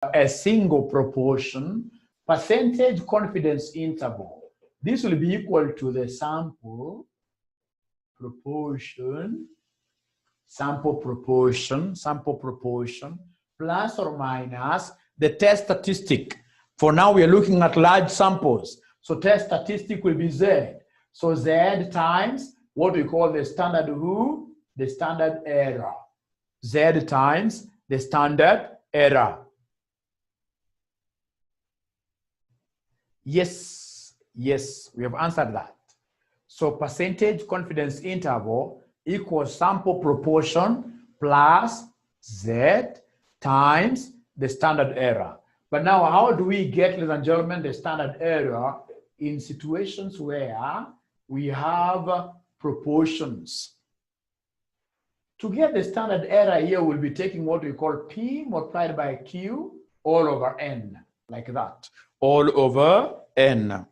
a single proportion, percentage confidence interval. This will be equal to the sample proportion, plus or minus the test statistic. For now, we are looking at large samples. So test statistic will be Z. So Z times what we call the standard who? The standard error. Z times the standard error. Yes, we have answered that. So percentage confidence interval equals sample proportion plus Z times the standard error. But now how do we get, ladies and gentlemen, the standard error in situations where we have proportions? To get the standard error here, we'll be taking what we call P multiplied by Q all over N, like that, all over N.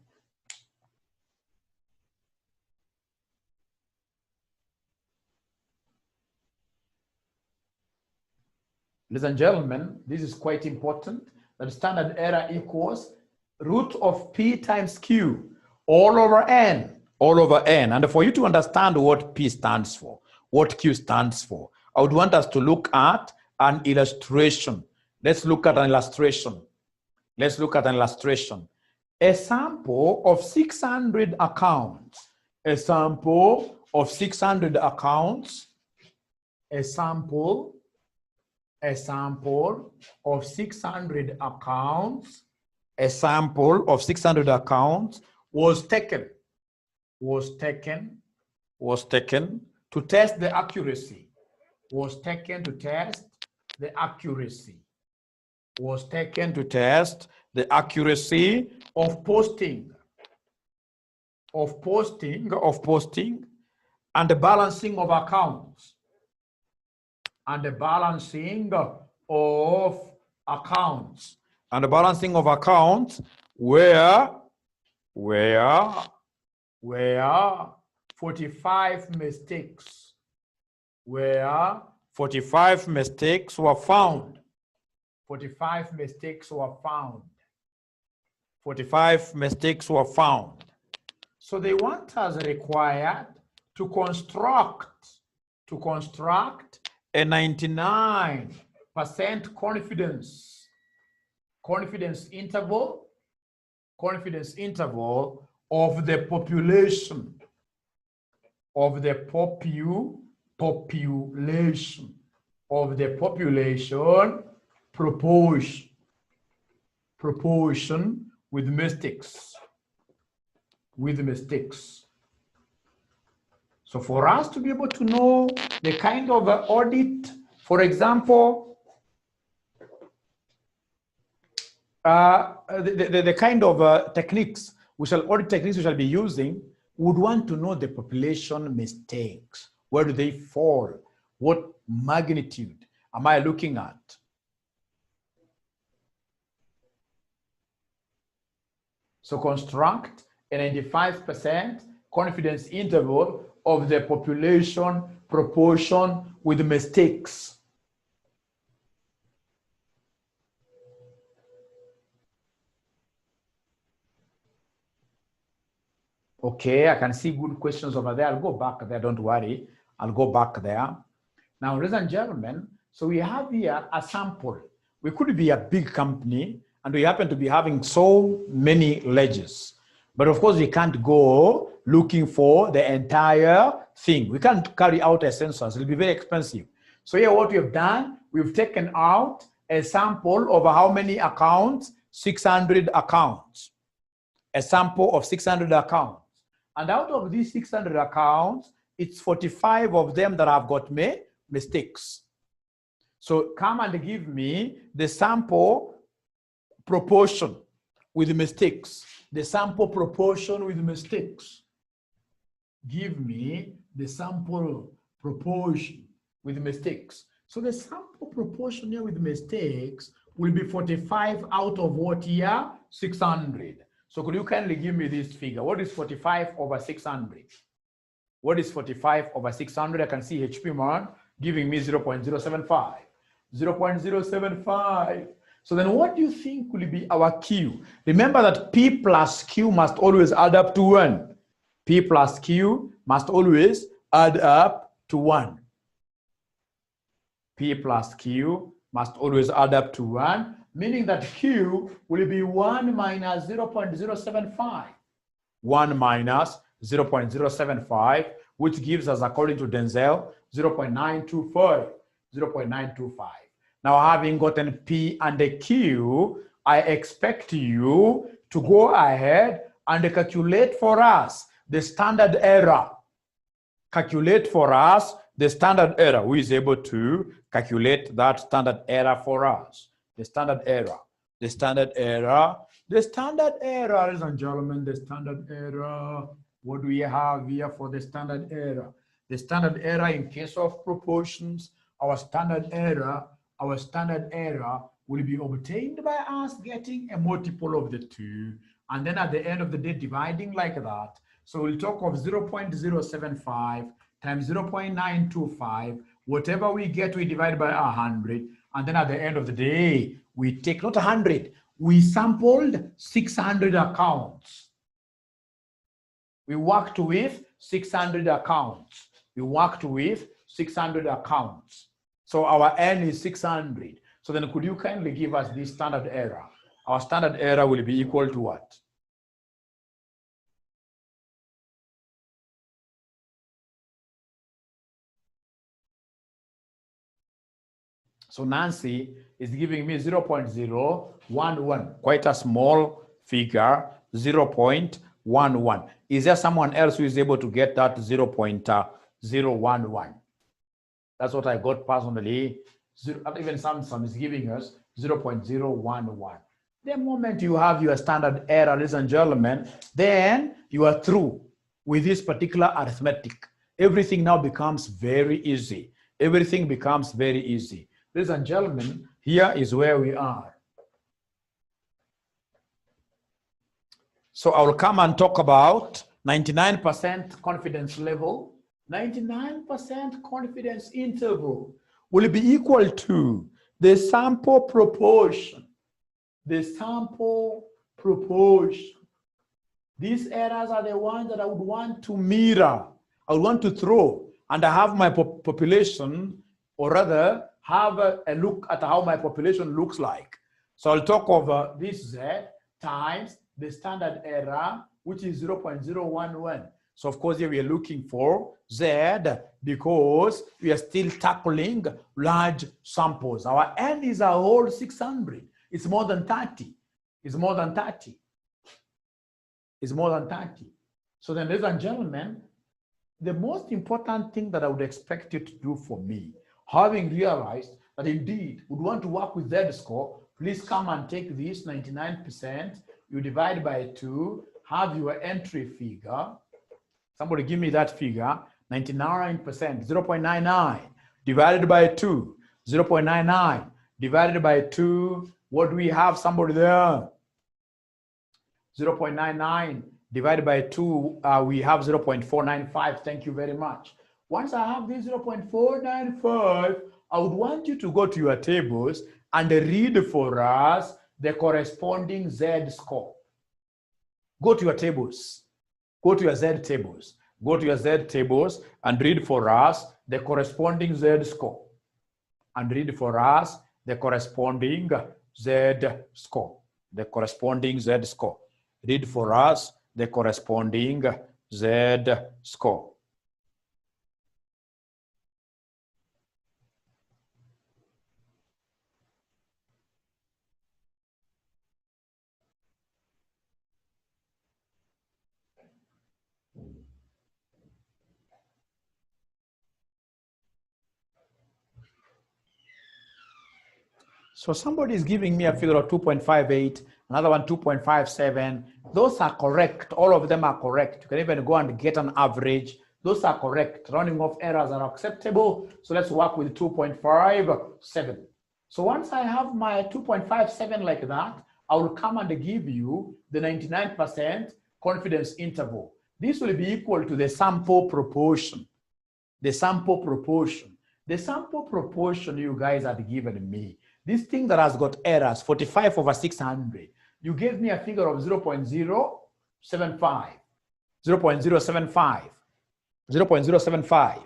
Ladies and gentlemen, this is quite important, that standard error equals root of P times Q all over N, And for you to understand what P stands for, what Q stands for, I would want us to look at an illustration. Let's look at an illustration. A sample of 600 accounts. A sample of 600 accounts was taken to test the accuracy. Of posting and the balancing of accounts. And the balancing of accounts where 45 mistakes were found. 45 mistakes were found. So they want us required to construct a 99% confidence interval of the population proportion with mistakes. So for us to be able to know the kind of audit, for example, the kind of audit techniques we shall be using, would want to know the population mistakes. Where do they fall? What magnitude am I looking at? So construct a 95% confidence interval of the population proportion with mistakes. Okay, I can see good questions over there. I'll go back there, don't worry. I'll go back there. Now, ladies and gentlemen, so we have here a sample. We could be a big company and we happen to be having so many ledgers. But of course, we can't go looking for the entire thing. We can't carry out a census. It'll be very expensive. So here what we have done, we've taken out a sample of how many accounts? 600 accounts. A sample of 600 accounts. And out of these 600 accounts, it's 45 of them that have got mistakes. So come and give me the sample proportion with mistakes. The sample proportion with mistakes. Give me the sample proportion with mistakes. So the sample proportion here with mistakes will be 45 out of what here? 600. So could you kindly give me this figure? What is 45 over 600? What is 45 over 600? I can see HP man giving me 0.075. 0.075. So then what do you think will be our Q? Remember that P plus Q must always add up to 1. P plus Q must always add up to 1. P plus Q must always add up to 1, meaning that Q will be 1 minus 0.075. 1 minus 0.075, which gives us, according to Denzel, 0.925. 0.925. Now, having gotten P and a Q, I expect you to go ahead and calculate for us the standard error. Calculate for us the standard error. Who is able to calculate that standard error for us? The standard error. The standard error. The standard error, ladies and gentlemen, the standard error. What do we have here for the standard error? The standard error in case of proportions, our standard error will be obtained by us getting a multiple of the 2, and then at the end of the day dividing like that. So we'll talk of 0.075 times 0.925. Whatever we get, we divide by 100, and then at the end of the day, we take not 100. We sampled 600 accounts. We worked with 600 accounts. We worked with 600 accounts. So our N is 600. So then could you kindly give us this standard error? Our standard error will be equal to what? So Nancy is giving me 0.011, quite a small figure, 0.11. Is there someone else who is able to get that 0.011? That's what I got personally. Even Samsung is giving us 0.011. The moment you have your standard error, ladies and gentlemen, then you are through with this particular arithmetic. Everything now becomes very easy. Everything becomes very easy. Ladies and gentlemen, here is where we are. So I will come and talk about 99% confidence level. 99% confidence interval will be equal to the sample proportion. The sample proportion. These errors are the ones that I would want to mirror. I would want to throw, and I have my population, or rather have a look at how my population looks like. So I'll talk of this Z times the standard error, which is 0.011. So of course here we are looking for Z because we are still tackling large samples. Our N is a whole 600. It's more than 30. It's more than 30. It's more than 30. So then, ladies and gentlemen, the most important thing that I would expect you to do for me, having realized that indeed would want to work with Z-score, please come and take this 99%. You divide by 2, have your entry figure. Somebody give me that figure, 99%, 0.99 divided by 2, 0.99 divided by 2. What do we have? Somebody there? 0.99 divided by 2, we have 0.495. Thank you very much. Once I have this 0.495, I would want you to go to your tables and read for us the corresponding Z score. Go to your tables. Go to your Z tables. Go to your Z tables and read for us the corresponding Z score. And read for us the corresponding Z score. The corresponding Z score. Read for us the corresponding Z score. So somebody is giving me a figure of 2.58, another one 2.57. Those are correct. All of them are correct. You can even go and get an average. Those are correct. Rounding off errors are acceptable. So let's work with 2.57. So once I have my 2.57 like that, I will come and give you the 99% confidence interval. This will be equal to the sample proportion. The sample proportion. The sample proportion you guys had given me. This thing that has got errors, 45 over 600, you gave me a figure of 0.075, 0.075,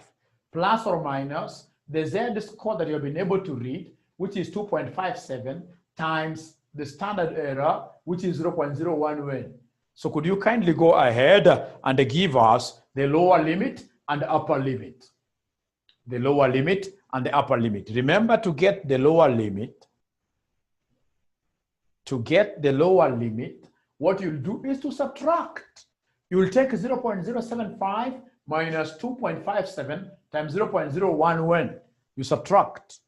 plus or minus the Z score that you've been able to read, which is 2.57, times the standard error, which is 0.011. So could you kindly go ahead and give us the lower limit and the upper limit? The lower limit and the upper limit. Remember, to get the lower limit, what you'll do is to subtract. You'll take 0.075 minus 2.57 times 0.011. You subtract.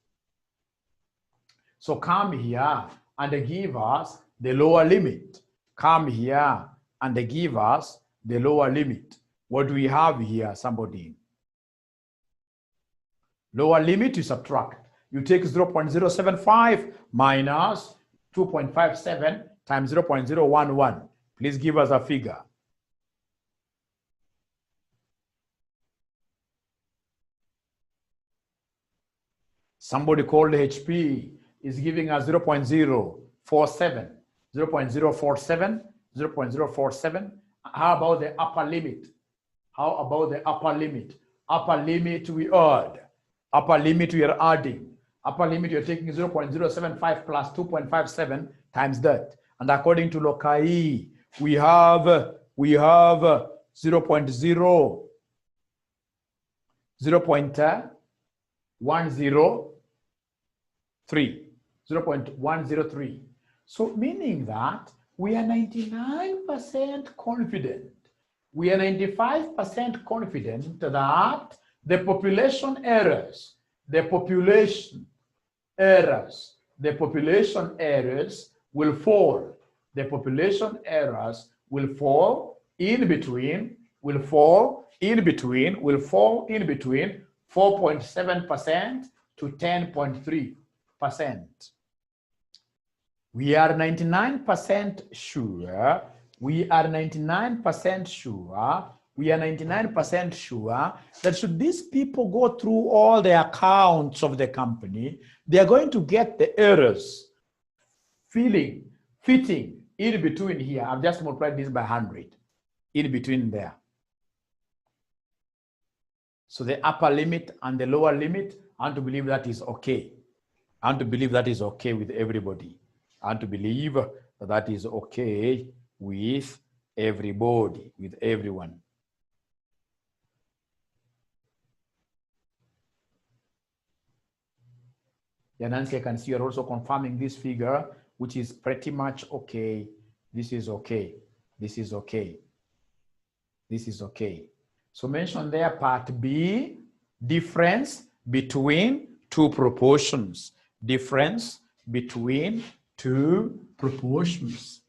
So come here and give us the lower limit. Come here and give us the lower limit. What do we have here, somebody? Lower limit, you subtract. You take 0.075 minus 2.57 times 0.011. Please give us a figure. Somebody called HP is giving us 0.047, 0.047, 0.047. How about the upper limit? How about the upper limit? Upper limit we add. Upper limit we are adding. Upper limit you're taking 0.075 plus 2.57 times that. And according to Lokai, we have 0.103. So meaning that we are 99% confident. We are 95% confident that the population errors will fall. The population errors will fall in between 4.7% to 10.3%. We are 99% sure. We are 99% sure that should these people go through all the accounts of the company, they are going to get the errors fitting in between here. I've just multiplied this by 100 in between there. So the upper limit and the lower limit, I want to believe that is okay. I want to believe that is okay with everybody. I want to believe that is okay with everybody, with everyone. Yeah, Nancy, I can see you're also confirming this figure, which is pretty much okay. This is okay. This is okay. This is okay. So mention there part B, difference between two proportions. Difference between two proportions.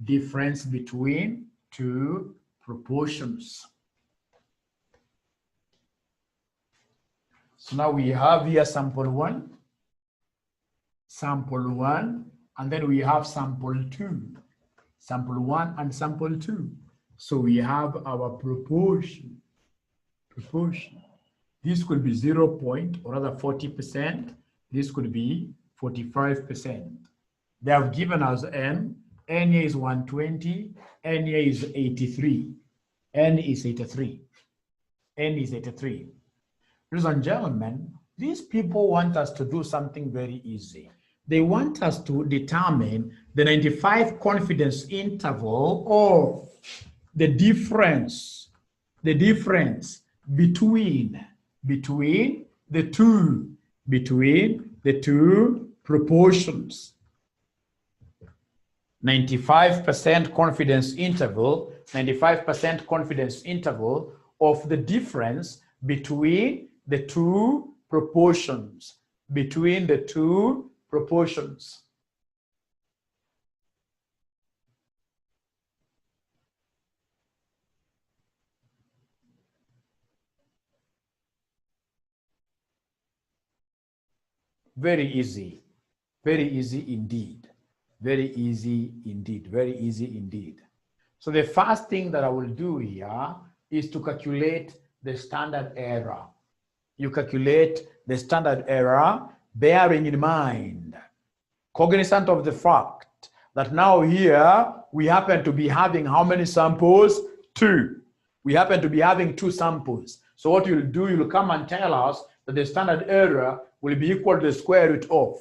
Difference between two proportions. So now we have here sample 1, and then we have sample 2. Sample 1 and sample 2. So we have our proportion. This could be 0 point, or rather 40%. This could be 45%. They have given us N. N here is 120. N here is 83. N is 83. N is 83. Ladies and gentlemen, these people want us to do something very easy. They want us to determine the 95 confidence interval of the difference between the two proportions. 95% confidence interval, 95% confidence interval of the difference between the two proportions, between the two proportions. Very easy indeed. Very easy indeed, very easy indeed. So the first thing that I will do here is to calculate the standard error. You calculate the standard error bearing in mind, cognizant of the fact that now here we happen to be having how many samples? 2. We happen to be having 2 samples. So what you'll do, you'll come and tell us that the standard error will be equal to the square root of.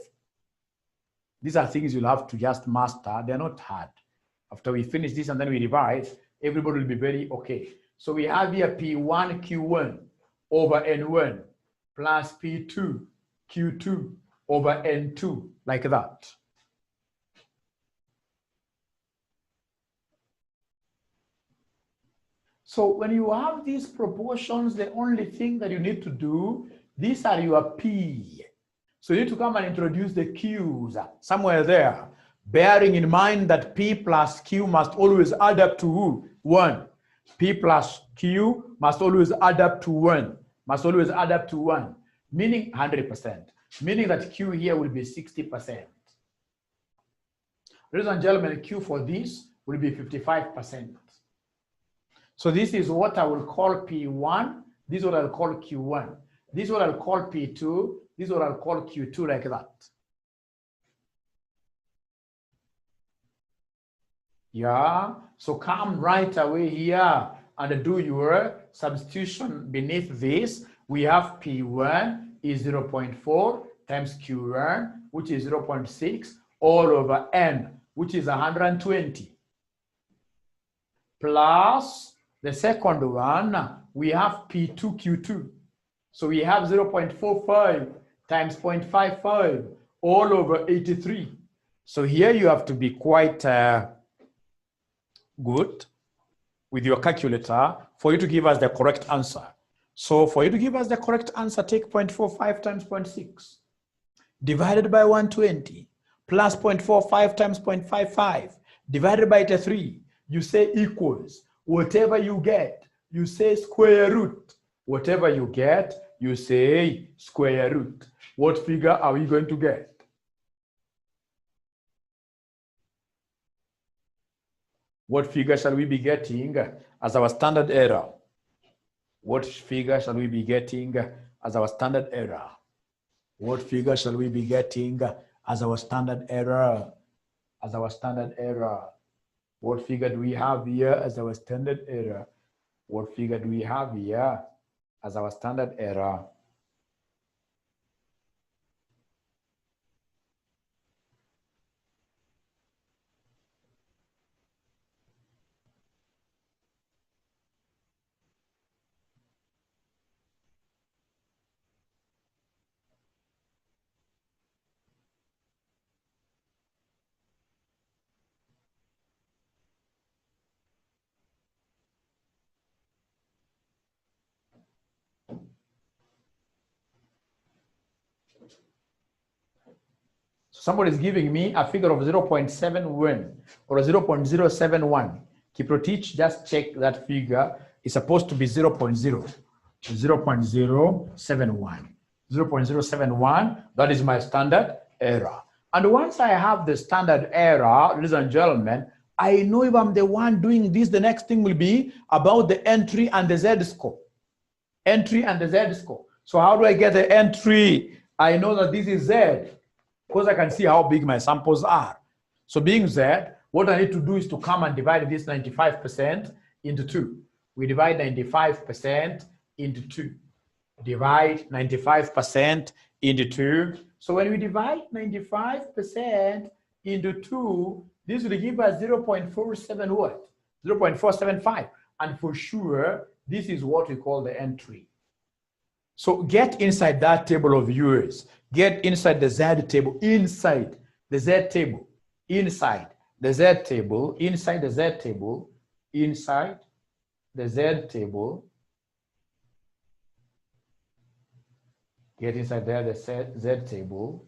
These are things you'll have to just master. They're not hard. After we finish this and then we revise, everybody will be very okay. So we have here P1 Q1 over N1 plus P2 Q2 over N2, like that. So when you have these proportions, the only thing that you need to do, these are your P. So you need to come and introduce the Q's somewhere there, bearing in mind that P plus Q must always add up to 1. P plus Q must always add up to 1, must always add up to 1, meaning 100%, meaning that Q here will be 60%. Ladies and gentlemen, Q for this will be 55%. So this is what I will call P1, this is what I'll call Q1, this is what I'll call P2, this is what I'll call Q2, like that. Yeah, so come right away here and do your substitution beneath this. We have P1 is 0.4 times Q1, which is 0.6, all over N, which is 120. Plus the second one, we have P2 Q2. So we have 0.45 times 0.55 all over 83. So here you have to be quite good with your calculator for you to give us the correct answer. So for you to give us the correct answer, take 0.45 times 0.6 divided by 120 plus 0.45 times 0.55 divided by 83. You say equals. Whatever you get, you say square root. Whatever you get, you say square root. What figure are we going to get? What figure shall we be getting as our standard error? What figure shall we be getting as our standard error? What figure shall we be getting as our standard error? As our standard error. What figure do we have here as our standard error? What figure do we have here as our standard error? Somebody is giving me a figure of 0.71 or a 0.071. Kiprotich, just check that figure. It's supposed to be 0.071. 0.071, that is my standard error. And once I have the standard error, ladies and gentlemen, I know if I'm the one doing this, the next thing will be about the entry and the Z-score. Entry and the Z-score. So how do I get the entry? I know that this is Z, because I can see how big my samples are. So being Z, what I need to do is to come and divide this 95% into 2. We divide 95% into 2. Divide 95% into 2. So when we divide 95% into 2, this will give us 0.47 what? 0.475. And for sure, this is what we call the entry. So get inside that table of yours. Get inside the Z table, inside the Z table, inside the Z table, inside the Z table, inside the Z table. Get inside there, the Z table.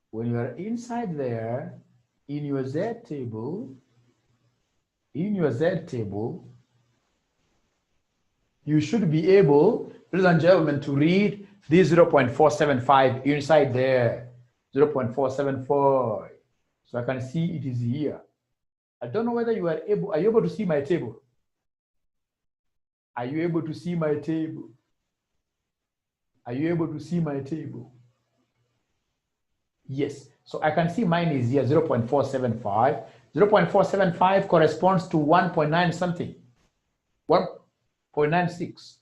When you are inside there, in your Z table, you should be able, ladies and gentlemen, to read this 0.475 inside there, 0.475. So I can see it is here. I don't know whether you are you able to see my table? Are you able to see my table? Are you able to see my table? Yes. So I can see mine is here 0.475. 0.475 corresponds to 1.9 something. 1.96.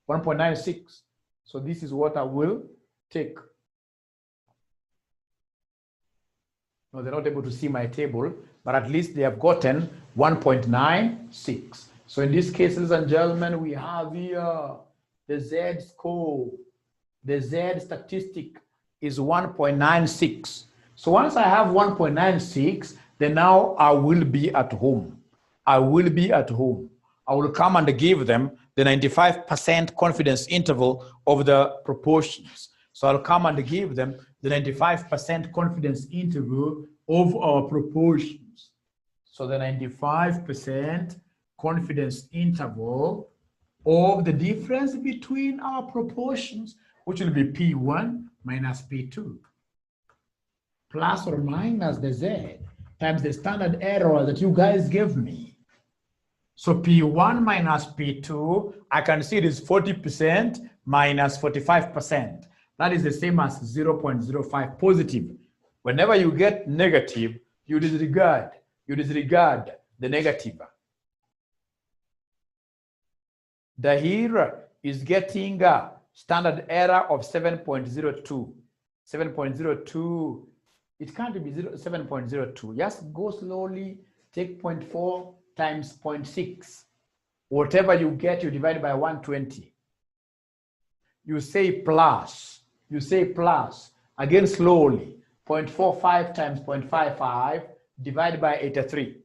1.96. So this is what I will take. No, they're not able to see my table, but at least they have gotten 1.96. So in this case, ladies and gentlemen, we have here the Z score. The Z statistic is 1.96. So once I have 1.96, then now I will be at home. I will be at home. I will come and give them the 95% confidence interval of the proportions. So I'll come and give them the 95% confidence interval of our proportions. So the 95% confidence interval of the difference between our proportions, which will be P1 minus P2, plus or minus the Z times the standard error that you guys gave me. So P1 minus P2, I can see it is 40% minus 45%. That is the same as 0.05 positive. Whenever you get negative, you disregard the negative. Dahir is getting a standard error of 7.02. 7.02, it can't be 7.02. Just go slowly, take 0.4 times 0.6. Whatever you get, you divide by 120. You say plus. Again slowly. 0.45 times 0.55 divided by 83.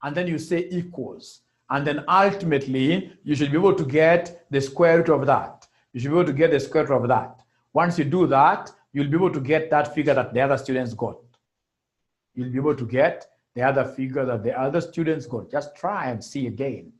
And then you say equals. And then ultimately, you should be able to get the square root of that. You should be able to get the square root of that. Once you do that, you'll be able to get that figure that the other students got. You'll be able to get the other figure that the other students got. Just try and see again.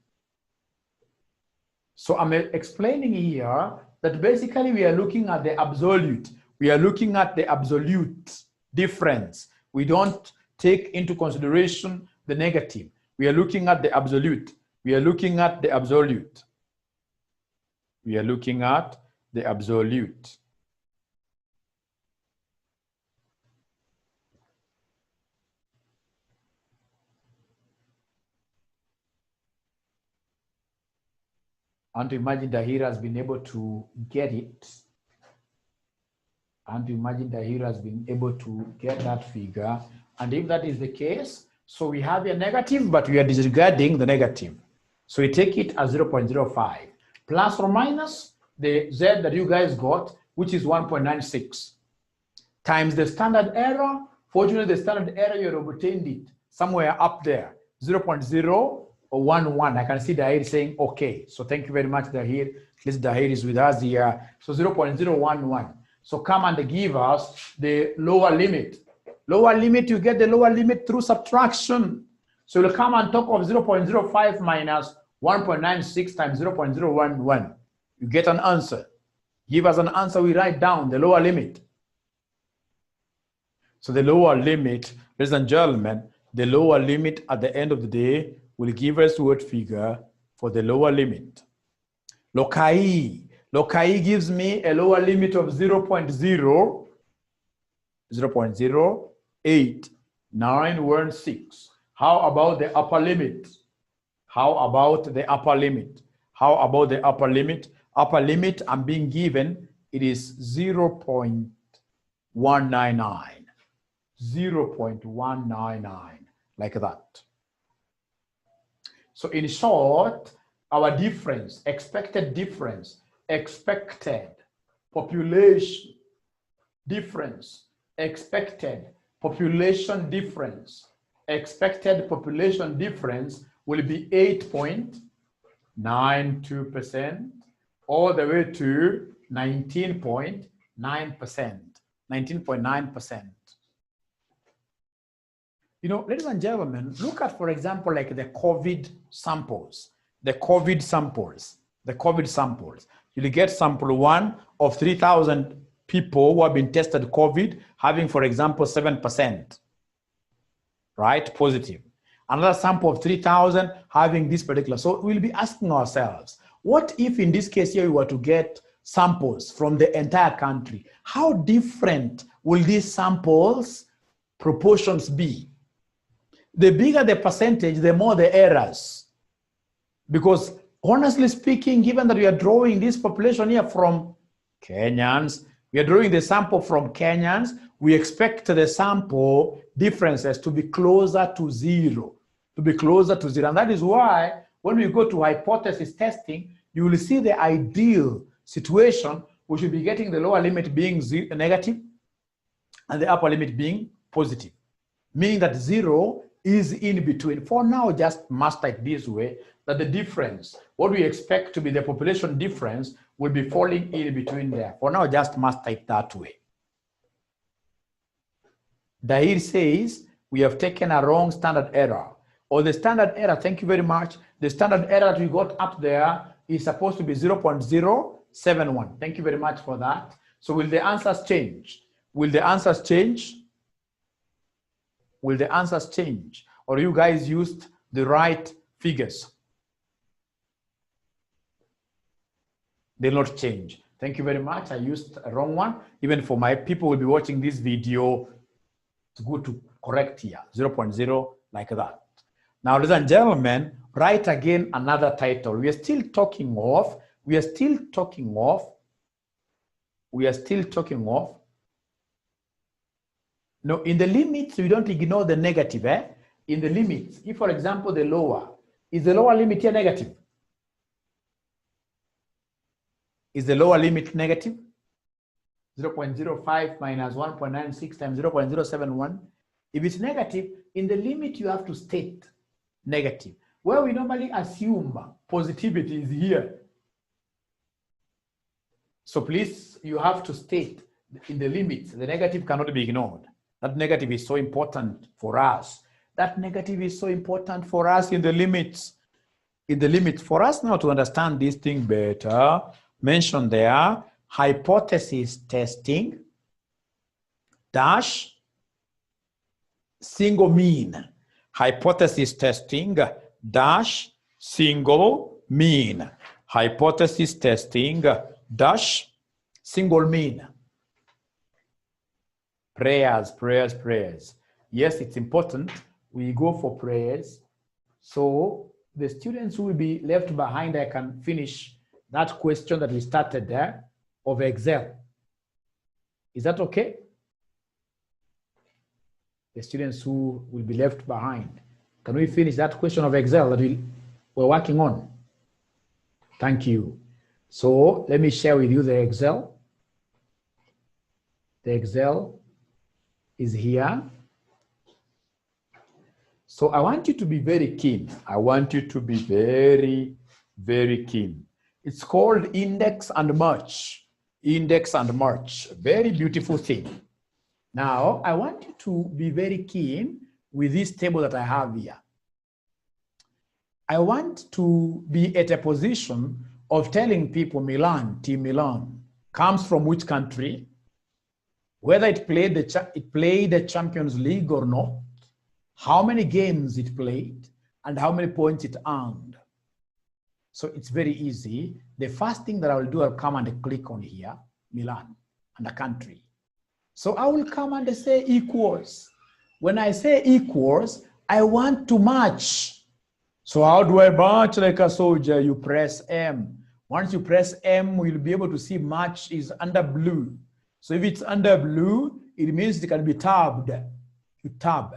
So I'm explaining here that basically we are looking at the absolute. We are looking at the absolute difference. We don't take into consideration the negative. We are looking at the absolute. We are looking at the absolute. We are looking at the absolute. And to imagine Dahir has been able to get it. And to imagine Dahir has been able to get that figure. And if that is the case, so we have a negative, but we are disregarding the negative. So we take it as 0.05 plus or minus the Z that you guys got, which is 1.96 times the standard error. Fortunately, the standard error, you have obtained it somewhere up there, 0.011. I can see Dahir saying, okay. So thank you very much, Dahir. At least Dahir is with us here. So 0.011. So come and give us the lower limit. Lower limit, you get the lower limit through subtraction. So we'll come and talk of 0.05 minus 1.96 times 0.011. You get an answer. Give us an answer, we write down the lower limit. So the lower limit, ladies and gentlemen, the lower limit at the end of the day will give us what figure for the lower limit. Lokai gives me a lower limit of 0.0896. How about the upper limit? How about the upper limit? How about the upper limit? Upper limit I'm being given, it is 0.199. 0.199, like that. So in short, our difference, expected population difference, expected population difference will be 8.92% all the way to 19.9%. 19.9%. You know, ladies and gentlemen, look at, for example, like the COVID samples. You'll get sample 1 of 3,000 people who have been tested COVID, having, for example, 7%, right, positive. Another sample of 3,000 having this particular. So we'll be asking ourselves, what if in this case here we were to get samples from the entire country? How different will these samples proportions be? The bigger the percentage, the more the errors. Because honestly speaking, given that we are drawing this population here from Kenyans, we are drawing the sample from Kenyans, we expect the sample differences to be closer to zero, And that is why when we go to hypothesis testing, you will see the ideal situation, we should be getting the lower limit being negative and the upper limit being positive, meaning that zero is in between. For now, just master it this way, that the difference, what we expect to be the population difference, will be falling in between there. For now, just master it that way. Dahir says, we have taken a wrong standard error. Or the standard error, thank you very much. The standard error that we got up there is supposed to be 0.071. Thank you very much for that. So will the answers change? Will the answers change? Will the answers change? Or you guys used the right figures? They'll not change. Thank you very much. I used a wrong one. Even for my people who will be watching this video, it's good to correct here, 0.0 like that. Now, ladies and gentlemen, write again another title. We are still talking of, no, in the limits, we don't ignore the negative, In the limits, if for example, is the lower limit here negative? Is the lower limit negative? 0.05 minus 1.96 times 0.071. If it's negative, in the limit, you have to state negative. Where we normally assume positivity is here. So please, you have to state in the limits, the negative cannot be ignored. That negative is so important for us. That negative is so important for us in the limits. For us now to understand this thing better, mention there, hypothesis testing dash single mean. Hypothesis testing dash single mean. Hypothesis testing dash single mean. Prayers. Yes, it's important. We go for prayers. So the students who will be left behind, I can finish that question that we started there of Excel. Is that okay? The students who will be left behind. Can we finish that question of Excel that we're working on? Thank you. So let me share with you the Excel. The Excel is here. So I want you to be very keen. Very keen. It's called index and match. Very beautiful thing. Now, I want you to be very keen with this table that I have here. I want to be at a position of telling people Team Milan, comes from which country, whether it played the Champions League or not, how many games it played, and how many points it earned. So it's very easy. The first thing that I will do, I'll come and click on here, Milan, and a country. So I will come and say equals. When I say equals, I want to match. So how do I match like a soldier? You press M. Once you press M, you'll be able to see match is under blue. So if it's under blue, it means it can be tabbed. You tab.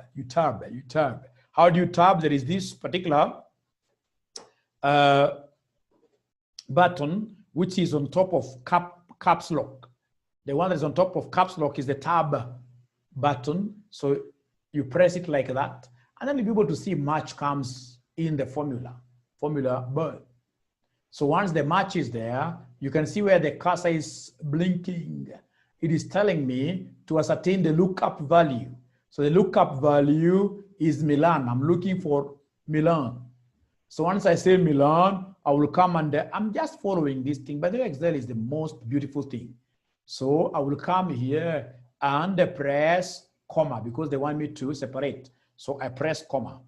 How do you tab? There is this particular button which is on top of caps lock. The one that's on top of caps lock is the tab button. So you press it like that, and then you'll be able to see match comes in the formula bar. So once the match is there, you can see where the cursor is blinking. It is telling me to ascertain the lookup value. So the lookup value is Milan. I'm looking for Milan. So once I say Milan, I will come and I'm just following this thing. By the way, Excel is the most beautiful thing. So I will come here and press comma because they want me to separate. So I press comma.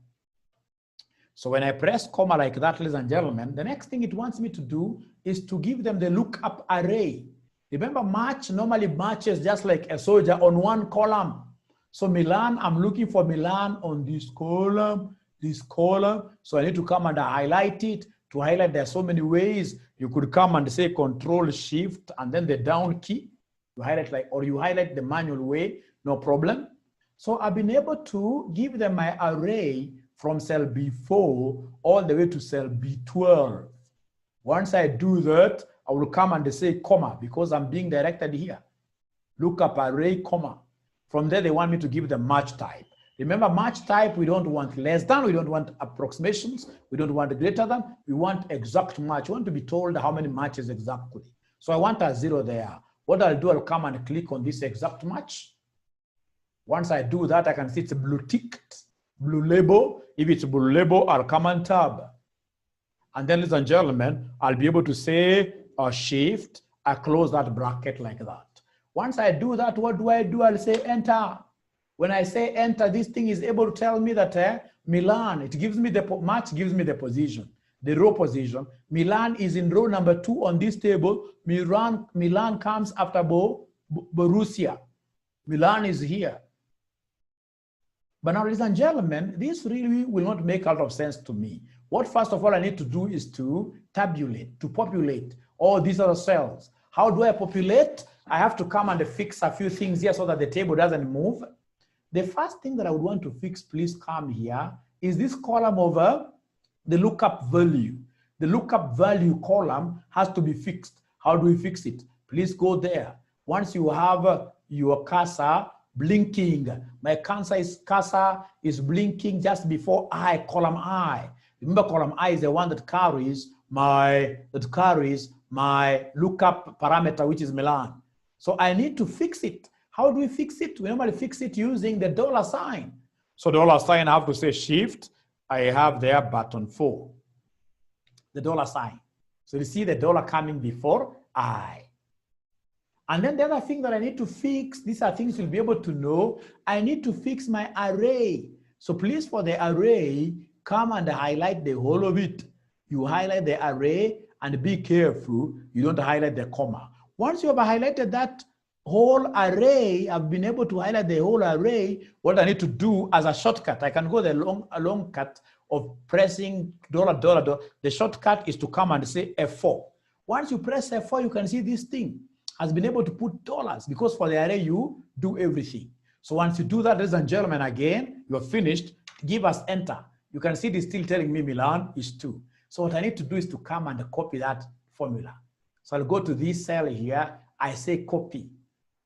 So when I press comma like that, ladies and gentlemen, the next thing it wants me to do is to give them the lookup array. Remember, match normally matches just like a soldier on one column. So Milan, I'm looking for Milan on this column. So I need to come and highlight it. To highlight, there are so many ways. You could come and say Control Shift and then the down key. You highlight or you highlight the manual way, no problem. So I've been able to give them my array from cell B4 all the way to cell B12. Once I do that, I will come and say comma because I'm being directed here. Look up array, comma. From there, they want me to give them match type. Remember, match type, we don't want less than, we don't want approximations, we don't want greater than, we want exact match. We want to be told how many matches exactly. So I want a 0 there. What I'll do, I'll come and click on this exact match. Once I do that, I can see it's a blue ticked, blue label. If it's blue label, I'll come and tab. And then, ladies and gentlemen, I'll be able to say a shift, I close that bracket like that. Once I do that, what do? I'll say enter. When I say enter, this thing is able to tell me that Milan, it gives me the match, gives me the position, the row position. Milan is in row number 2 on this table. Milan comes after Borussia. Milan is here. But now, ladies and gentlemen, this really will not make a lot of sense to me. What first of all I need to do is to tabulate, to populate all these other cells. How do I populate? I have to come and fix a few things here so that the table doesn't move. The first thing that I would want to fix, please come here, is this column over the lookup value. The lookup value column has to be fixed. How do we fix it? Please go there. Once you have your cursor blinking, my cursor is blinking just before column I. Remember, column I is the one that carries my lookup parameter, which is Milan. So I need to fix it. How do we fix it? We normally fix it using the $sign. So $sign, I have to say shift. I have there button 4. The $sign. So you see the dollar coming before I. And then the other thing that I need to fix, these are things you'll be able to know. I need to fix my array. So please, for the array, come and highlight the whole of it. You highlight the array and be careful you don't highlight the comma. Once you have highlighted that whole array, I've been able to highlight the whole array. What I need to do as a shortcut, I can go the long cut of pressing $. The shortcut is to come and say F4. Once you press F4, you can see this thing has been able to put dollars because for the array, you do everything. So once you do that, ladies and gentlemen, again, you're finished, give us enter. You can see this still telling me Milan is 2. So what I need to do is to come and copy that formula. So I'll go to this cell here. I say copy.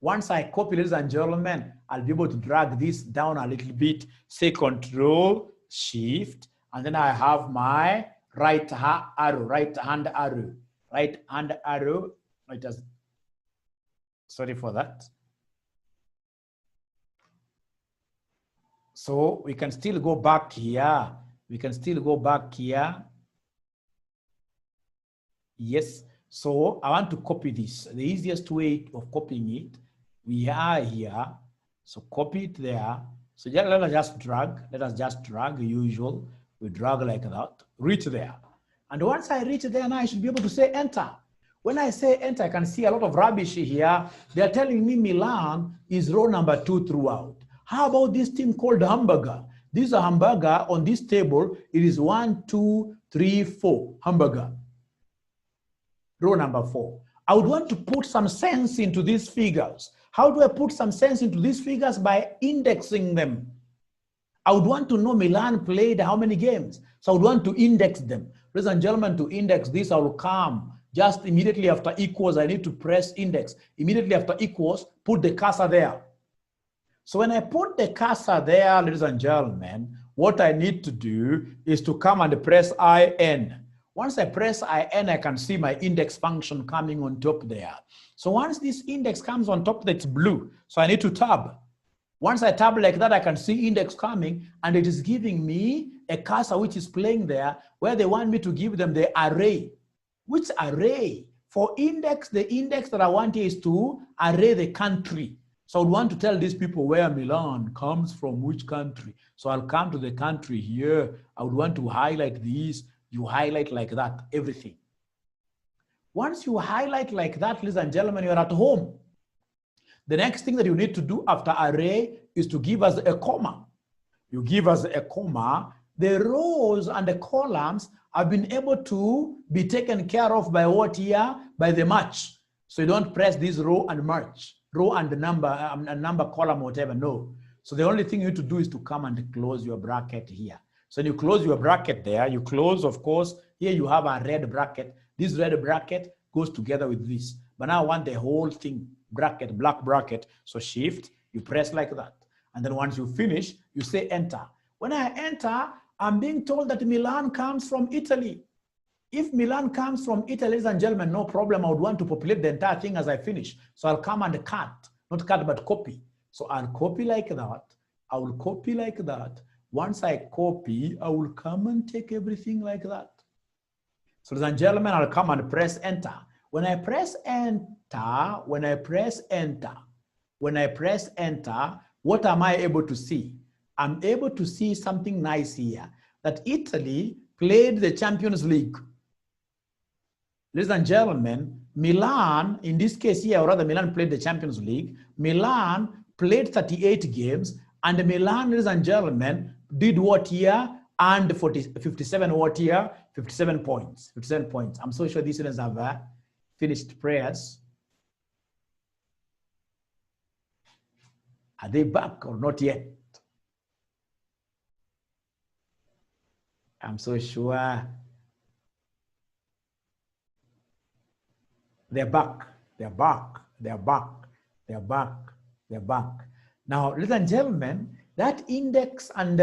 Once I copy, ladies and gentlemen, I'll be able to drag this down a little bit, say Control, Shift, and then I have my right hand arrow. Sorry for that. So we can still go back here. Yes. So I want to copy this. The easiest way of copying it, we are here. So copy it there. So let us just drag usual. We drag like that, reach there. And once I reach there now, I should be able to say enter. When I say enter, I can see a lot of rubbish here. They're telling me Milan is row number 2 throughout. How about this thing called hamburger? This is a hamburger on this table. It is 1, 2, 3, 4, hamburger. Row number 4. I would want to put some sense into these figures. How do I put some sense into these figures? By indexing them. I would want to know Milan played how many games. So I would want to index them. Ladies and gentlemen, to index this, I will come just immediately after equals. I need to press index. Immediately after equals, put the cursor there. So when I put the cursor there, ladies and gentlemen, what I need to do is to come and press IN. Once I press IN, I can see my index function coming on top there. So once this index comes on top, that's blue. So I need to tab. Once I tab like that, I can see index coming, and it is giving me a cursor which is playing there, where they want me to give them the array. Which array? For index, the index that I want is to array the country. So I would want to tell these people where Milan comes from, which country. So I'll come to the country here. I would want to highlight these. You highlight like that, everything. Once you highlight like that, ladies and gentlemen, you're at home. The next thing that you need to do after array is to give us a comma. You give us a comma. The rows and the columns have been able to be taken care of by what here? By the match. So you don't press this row and match, row and the number column, whatever, no. So the only thing you need to do is to come and close your bracket here. So when you close your bracket there, you close, of course, here you have a red bracket. This red bracket goes together with this. But now I want the whole thing, bracket, black bracket. So shift, you press like that. And then once you finish, you say enter. When I enter, I'm being told that Milan comes from Italy. If Milan comes from Italy, ladies and gentlemen, no problem. I would want to populate the entire thing as I finish. So I'll come and cut, not cut, but copy. So I'll copy like that. I will copy like that. Once I copy, I will come and take everything like that. So ladies and gentlemen, I'll come and press enter. When I press enter, when I press enter, what am I able to see? I'm able to see something nice here, that Italy played the Champions League. Ladies and gentlemen, Milan, in this case here, or rather Milan played the Champions League. Milan played 38 games, and Milan, ladies and gentlemen, did what here? And 57 what here? 57 points. 57 points. I'm so sure these students have finished prayers. Are they back or not yet? I'm so sure they're back. They're back. They're back. They're back. They're back. Now, ladies and gentlemen, that index and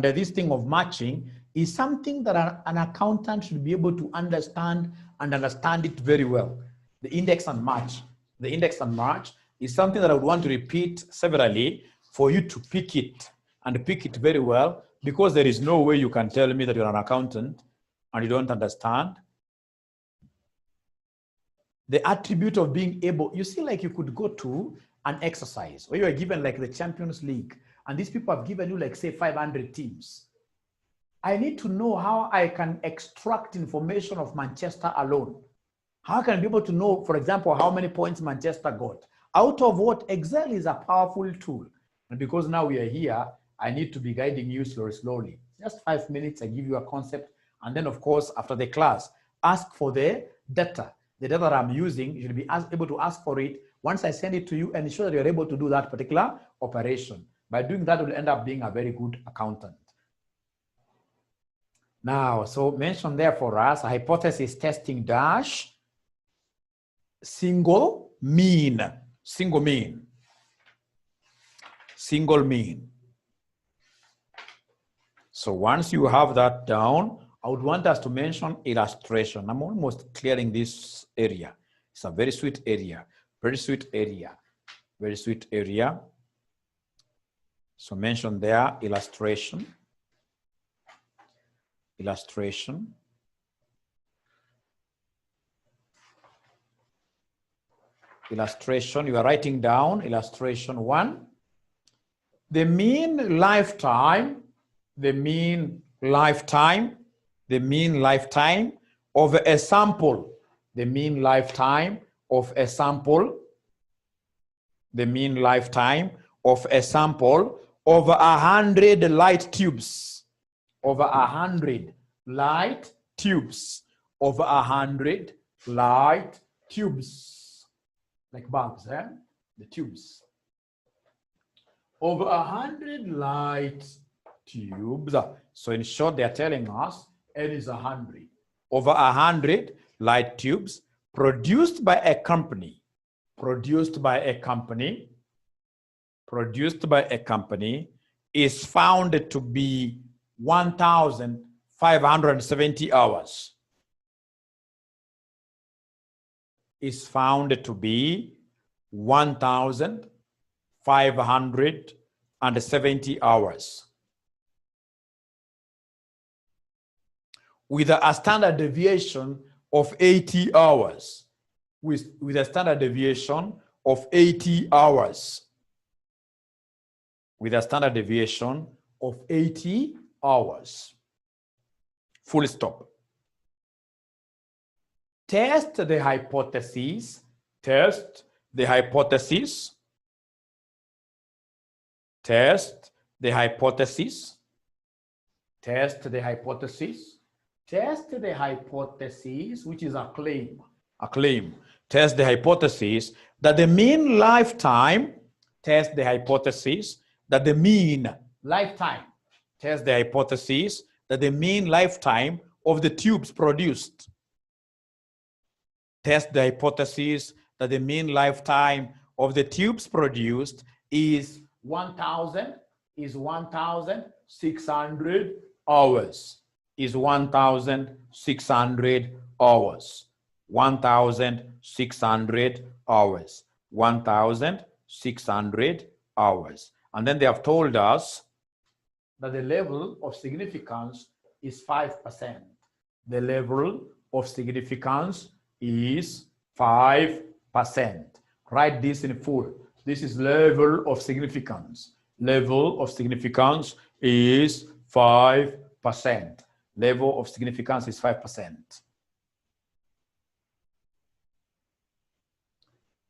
this thing of matching is something that an accountant should be able to understand and understand it very well. The index and match. The index and match is something that I would want to repeat severally for you to pick it and pick it very well, because there is no way you can tell me that you're an accountant and you don't understand the attribute of being able. You see, like you could go to an exercise where you are given like the Champions League, and these people have given you like say 500 teams. I need to know how I can extract information of Manchester alone. How can I be able to know, for example, how many points Manchester got? Out of what? Excel is a powerful tool. And because now we are here, I need to be guiding you slowly. Just 5 minutes, I give you a concept. And then, of course, after the class, ask for the data. The data that I'm using, you should be able to ask for it. Once I send it to you, and ensure that you're able to do that particular operation. By doing that, you'll end up being a very good accountant. Now, so mention there for us, a hypothesis testing dash, single mean. Single mean. So once you have that down, I would want us to mention illustration. I'm almost clearing this area. It's a very sweet area. Very sweet area. Very sweet area. So mention there illustration. Illustration. Illustration, you are writing down illustration 1. The mean lifetime of a sample, the mean lifetime of a sample over 100 light tubes, over 100 light tubes, over 100 light tubes, like bulbs, the tubes. Over 100 light tubes. So in short, they're telling us N is 100. Over 100 light tubes produced by a company, is found to be 1,570 hours. Is found to be 1,570 hours. With a standard deviation of 80 hours. With a standard deviation of 80 hours. With a standard deviation of 80 hours. Full stop. test the hypothesis, test the hypothesis, test the hypothesis, test the hypothesis, test the hypothesis, which is a claim, test the hypothesis that the mean lifetime, test the hypothesis that the mean lifetime, test the hypothesis that the mean lifetime of the tubes produced, test the hypothesis that the mean lifetime of the tubes produced is 1,600 hours, is 1,600 hours, 1,600 hours, 1,600 hours. And then they have told us that the level of significance is 5%. The level of significance is 5%. Write this in full. This is level of significance. Level of significance is 5%. Level of significance is 5%.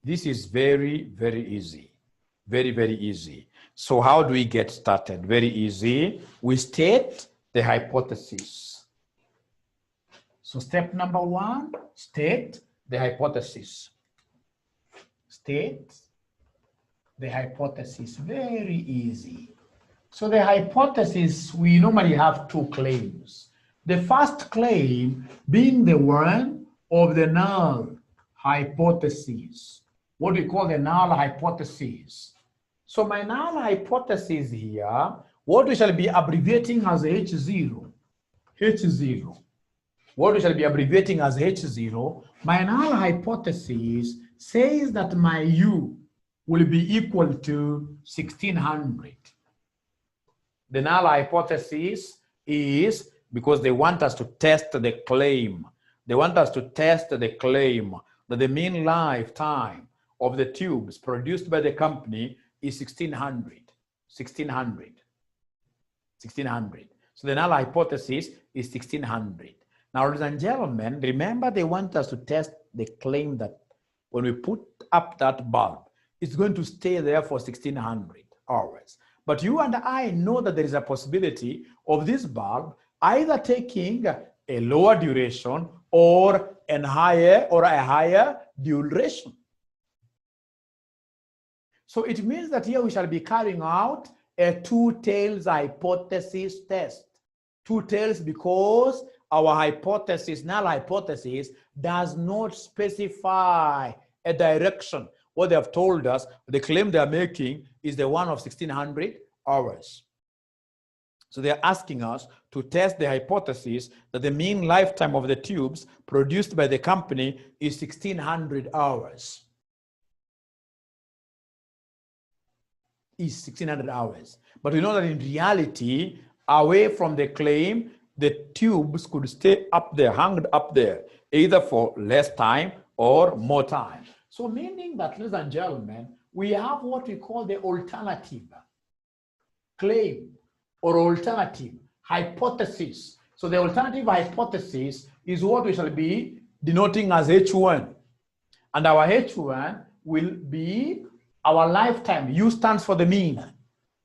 This is very, very easy. Very, very easy. So how do we get started? Very easy. We state the hypothesis. So step number 1, state the hypothesis. State the hypothesis. Very easy. So the hypothesis, we normally have 2 claims. The first claim being the one of the null hypothesis. What do we call the null hypothesis? So my null hypothesis here, what we shall be abbreviating as H0. H0. What we shall be abbreviating as H0, my null hypothesis says that my U will be equal to 1600. The null hypothesis is because they want us to test the claim. They want us to test the claim that the mean lifetime of the tubes produced by the company is 1600. 1600. 1600. So the null hypothesis is 1600. Now, ladies and gentlemen, remember they want us to test the claim that when we put up that bulb, it's going to stay there for 1600 hours. But you and I know that there is a possibility of this bulb either taking a lower duration or a higher duration. So it means that here we shall be carrying out a 2 tails hypothesis test. 2 tails because our hypothesis, null hypothesis, does not specify a direction. What they have told us, the claim they are making is the one of 1600 hours. So they are asking us to test the hypothesis that the mean lifetime of the tubes produced by the company is 1600 hours. Is 1600 hours. But we know that in reality, away from the claim, the tubes could stay up there, hung up there, either for less time or more time. So meaning that, ladies and gentlemen, we have what we call the alternative claim or alternative hypothesis. So the alternative hypothesis is what we shall be denoting as H1. And our H1 will be our lifetime. U stands for the mean.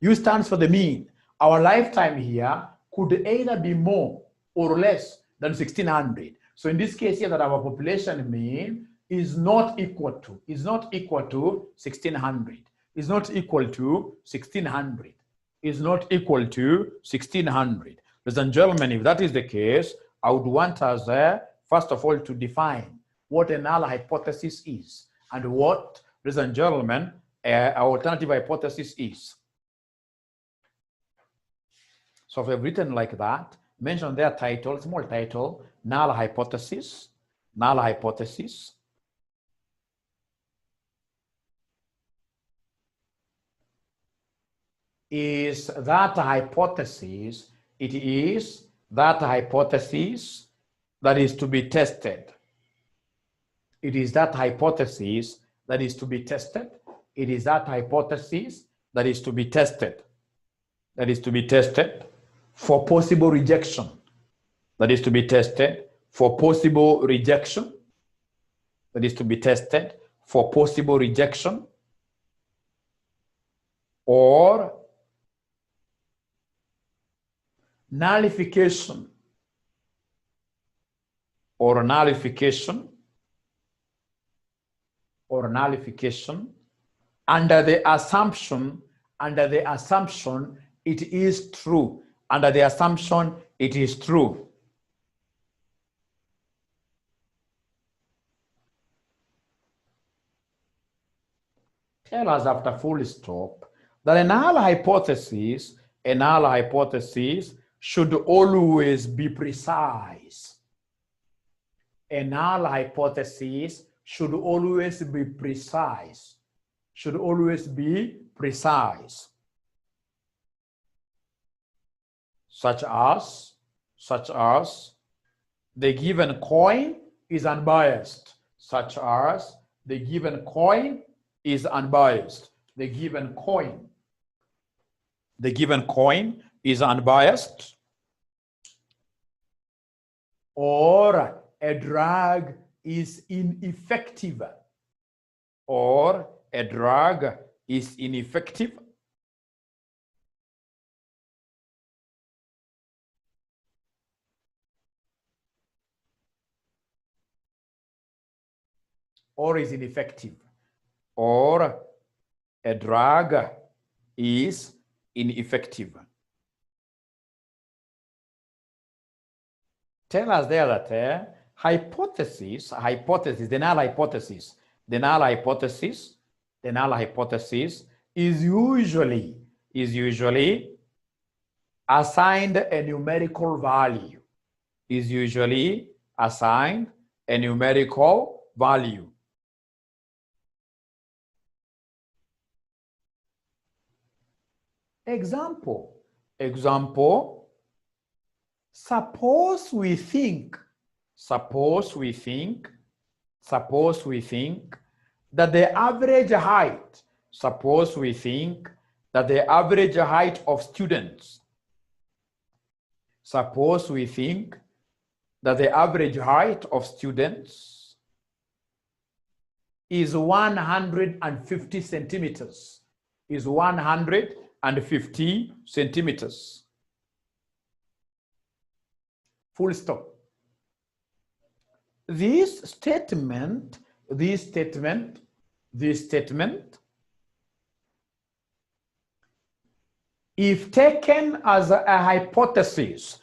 U stands for the mean. Our lifetime here could either be more or less than 1600. So in this case here, that our population mean is not equal to 1600. Is not equal to 1600. Is not equal to 1600. Ladies and gentlemen, if that is the case, I would want us first of all to define what a null hypothesis is and what, ladies and gentlemen, our alternative hypothesis is. So if we've written like that, mention their title, small title, null hypothesis, null hypothesis. Is that hypothesis, it is that hypothesis that is to be tested. It is that hypothesis that is to be tested. It is that hypothesis that is to be tested. That is to be tested for possible rejection. That is to be tested for possible rejection. that is to be tested for possible rejection or nullification under the assumption it is true. Under the assumption it is true. Tell us after full stop that a null hypothesis should always be precise. A null hypothesis should always be precise. Should always be precise. Such as the given coin is unbiased. Such as the given coin is unbiased. The given coin is unbiased. Or a drug is ineffective. Or a drug is ineffective. Or is ineffective. Or a drug is ineffective. Tell us there that the null hypothesis is usually assigned a numerical value. Example, suppose we think that the average height of students, is 150 centimeters, Full stop. This statement, if taken as a hypothesis,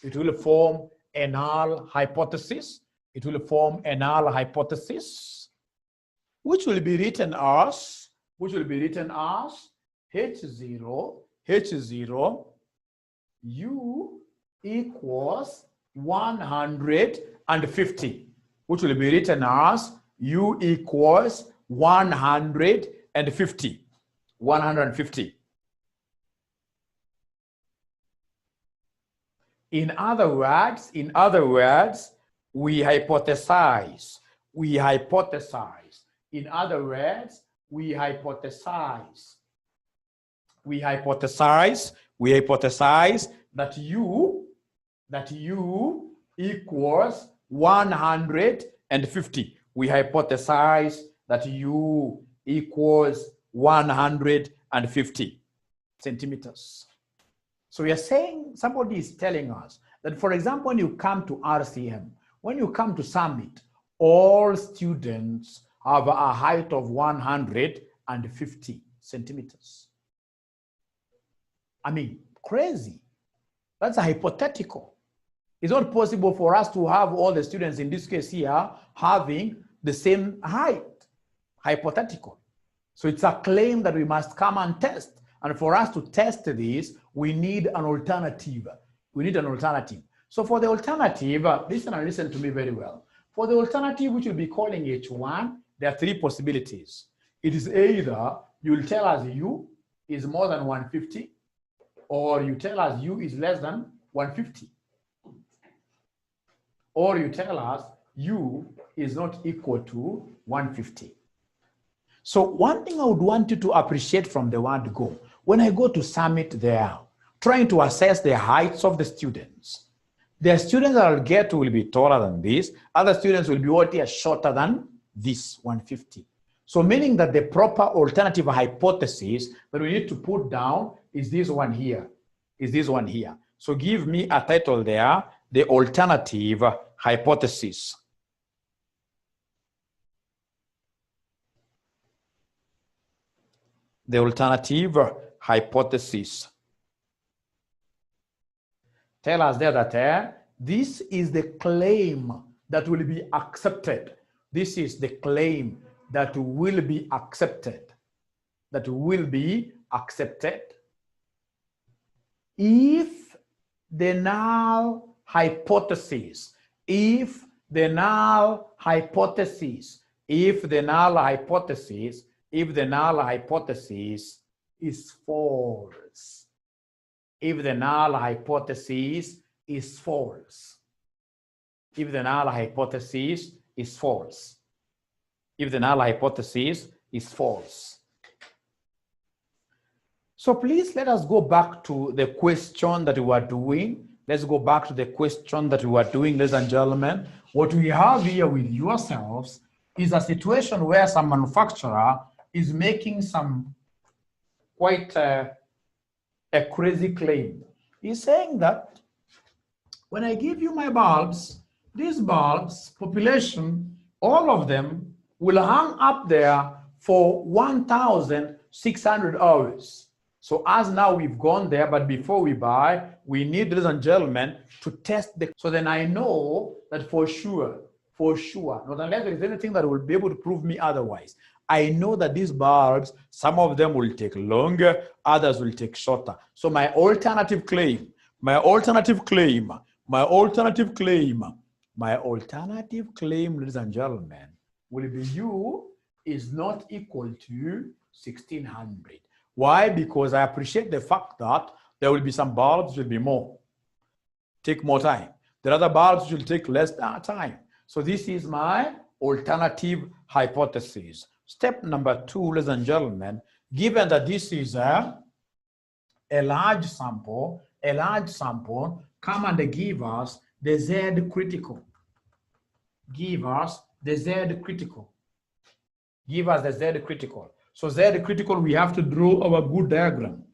it will form a null hypothesis. It will form a null hypothesis, which will be written as H0 U equals 150, which will be written as U equals 150. In other words, we hypothesize. In other words, we hypothesize that U equals 150. We hypothesize that U equals 150 centimeters. So we are saying, somebody is telling us that, for example, when you come to RCM, when you come to Summit, all students have a height of 150 centimeters. I mean, crazy. That's a hypothetical. It's not possible for us to have all the students in this case here having the same height. Hypothetical. So it's a claim that we must come and test. And for us to test this, we need an alternative. So for the alternative, listen to me very well. For the alternative, which we'll be calling H1, there are three possibilities. It is either you will tell us U is more than 150, or you tell us u is less than 150, or you tell us u is not equal to 150. So one thing I would want you to appreciate from the word go, when I go to Summit there, trying to assess the heights of the students, the students that I'll get will be taller than this, other students will be what here shorter than this 150. So meaning that the proper alternative hypothesis that we need to put down is this one here, So give me a title there, the alternative hypothesis. The alternative hypothesis. Tell us there that this is the claim that will be accepted. This is the claim that will be accepted. That will be accepted if the null hypothesis, if the null hypothesis is false. If the null hypothesis is false. If the null hypothesis is false. If the null hypothesis is false. So please let us go back to the question that we were doing. Let's go back to the question that we were doing, ladies and gentlemen. What we have here with yourselves is a situation where some manufacturer is making some quite a crazy claim. He's saying that when I give you my bulbs, these bulbs, population, all of them will hang up there for 1,600 hours. So as now we've gone there, but before we buy, we need, ladies and gentlemen, to test the, so then I know that for sure, not unless there is anything that will be able to prove me otherwise. I know that these bulbs, some of them will take longer, others will take shorter. So my alternative claim, ladies and gentlemen, will be u is not equal to 1,600. Why? Because I appreciate the fact that there will be some bulbs will be more, take more time. The other bulbs will take less time. So this is my alternative hypothesis. Step number 2, ladies and gentlemen, given that this is a large sample, come and give us the Z critical. Give us the Z critical. So Z critical, we have to draw our good diagram.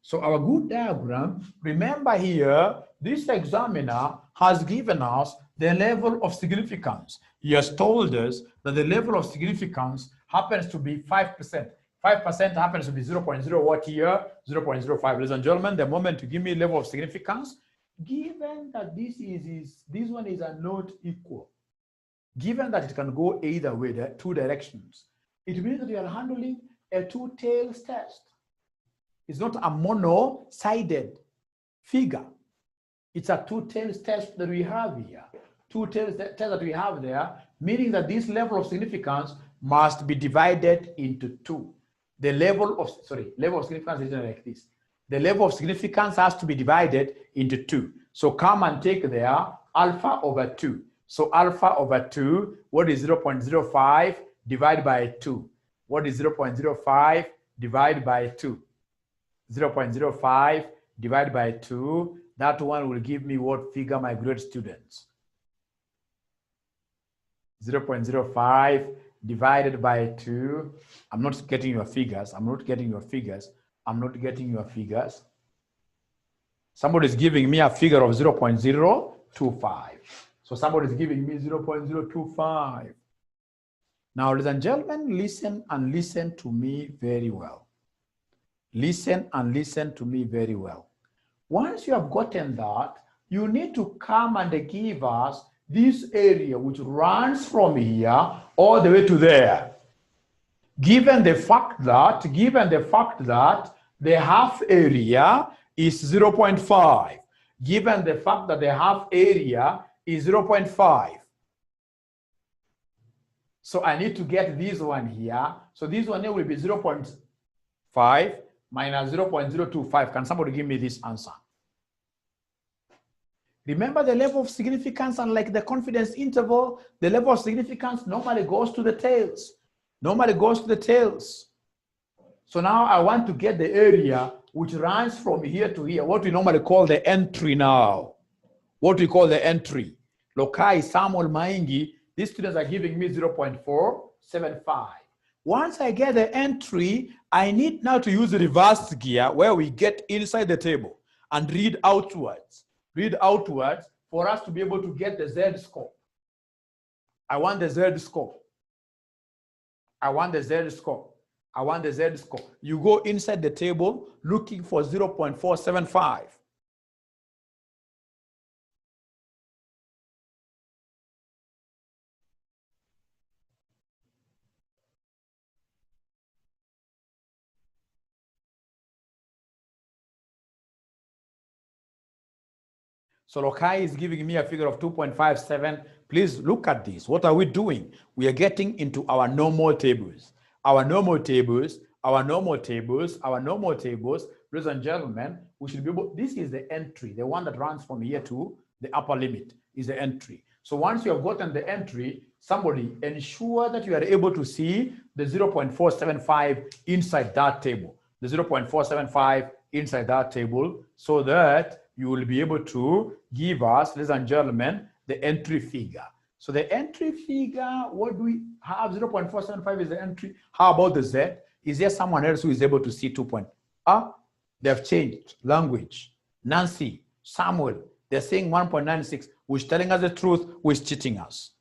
So our good diagram, remember here, this examiner has given us the level of significance. He has told us that the level of significance happens to be 5%. 5% happens to be 0.0 what here? 0.05. Ladies and gentlemen, the moment you give me level of significance, given that this one is a not equal, given that it can go either way, there are two directions, it means that you are handling a two-tails test. It's not a mono-sided figure. It's a two-tails test that we have here. Two-tails test that we have there, meaning that this level of significance must be divided into two. The level of significance is like this. The level of significance has to be divided into two. So come and take there alpha over 2. So alpha over 2, what is 0.05 divided by 2? What is 0.05 divided by 2? 0.05 divided by 2. That one will give me what figure, my grade students? 0.05 divided by 2. I'm not getting your figures. Somebody is giving me a figure of 0.025. So somebody is giving me 0.025. Now, ladies and gentlemen, listen to me very well. Once you have gotten that, you need to come and give us this area which runs from here all the way to there. Given the fact that the half area is 0.5, given the fact that the half area is 0.5. So I need to get this one here. So this one here will be 0.5 minus 0.025. Can somebody give me this answer? Remember the level of significance, unlike the confidence interval, the level of significance normally goes to the tails. Normally goes to the tails. So now I want to get the area which runs from here to here, what we normally call the entry now. What we call the entry. Lokai, Samuel, Maingi, these students are giving me 0.475. Once I get the entry, I need now to use the reverse gear where we get inside the table and read outwards. Read outwards for us to be able to get the Z score. I want the Z score. I want the Z score. I want the Z score. You go inside the table looking for 0.475. So Lokai is giving me a figure of 2.57. Please look at this. What are we doing? We are getting into our normal tables. Our normal tables, our normal tables, our normal tables. Ladies and gentlemen, we should be able, this is the entry, the one that runs from here to the upper limit is the entry. So once you have gotten the entry, somebody ensure that you are able to see the 0.475 inside that table, the 0.475 inside that table, so that you will be able to give us, ladies and gentlemen, the entry figure. So the entry figure, what do we have? 0.475 is the entry. How about the Z? Is there someone else who is able to see 2. They have changed language. Nancy, Samuel, they're saying 1.96, which is telling us the truth, which is cheating us.